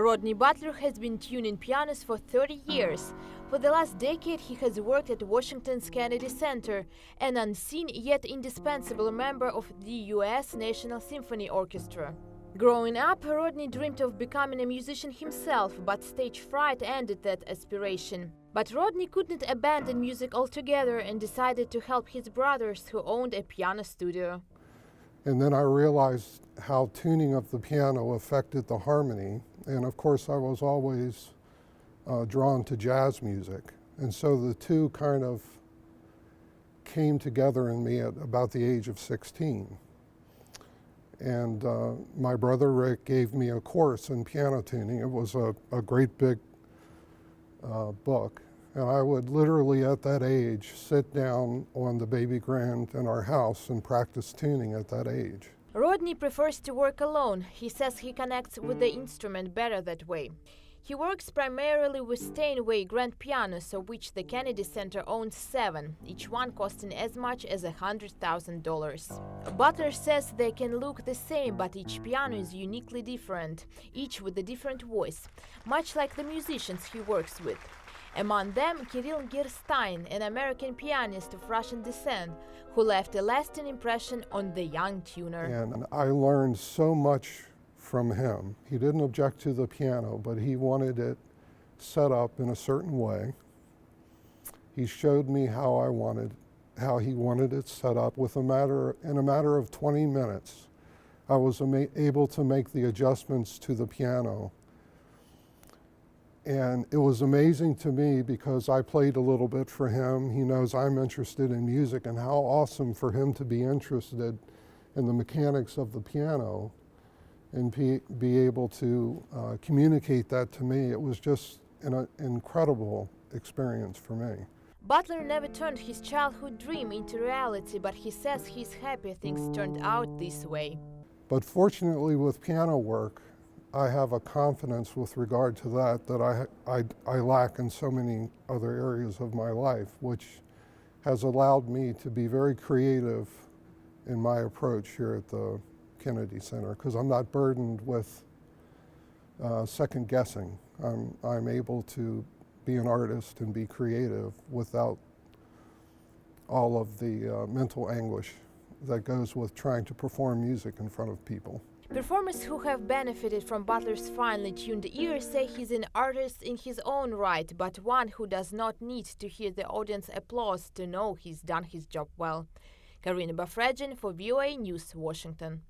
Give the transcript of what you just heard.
Rodney Butler has been tuning pianos for 30 years. For the last decade, he has worked at Washington's Kennedy Center, an unseen yet indispensable member of the U.S. National Symphony Orchestra. Growing up, Rodney dreamed of becoming a musician himself, but stage fright ended that aspiration. But Rodney couldn't abandon music altogether and decided to help his brothers who owned a piano studio. And then I realized how tuning of the piano affected the harmony. And of course, I was always drawn to jazz music. And so the two kind of came together in me at about the age of 16. And my brother Rick gave me a course in piano tuning. It was a great big book. And I would literally at that age sit down on the baby grand in our house and practice tuning at that age. Rodney prefers to work alone. He says he connects with the instrument better that way. He works primarily with Steinway grand pianos, of which the Kennedy Center owns 7, each one costing as much as $100,000. Butler says they can look the same, but each piano is uniquely different, each with a different voice, much like the musicians he works with. Among them, Kirill Girstein, an American pianist of Russian descent, who left a lasting impression on the young tuner. And I learned so much from him. He didn't object to the piano, but he wanted it set up in a certain way. He showed me how he wanted it set up. In a matter of 20 minutes, I was able to make the adjustments to the piano. And it was amazing to me because I played a little bit for him. He knows I'm interested in music, and how awesome for him to be interested in the mechanics of the piano and be able to communicate that to me. It was just an incredible experience for me. Butler never turned his childhood dream into reality, but he says he's happy things turned out this way. But fortunately with piano work, I have a confidence with regard to that I lack in so many other areas of my life, which has allowed me to be very creative in my approach here at the Kennedy Center, because I'm not burdened with second guessing. I'm able to be an artist and be creative without all of the mental anguish that goes with trying to perform music in front of people. Performers who have benefited from Butler's finely tuned ear say he's an artist in his own right, but one who does not need to hear the audience applause to know he's done his job well. Karina Bafredjan for VOA News, Washington.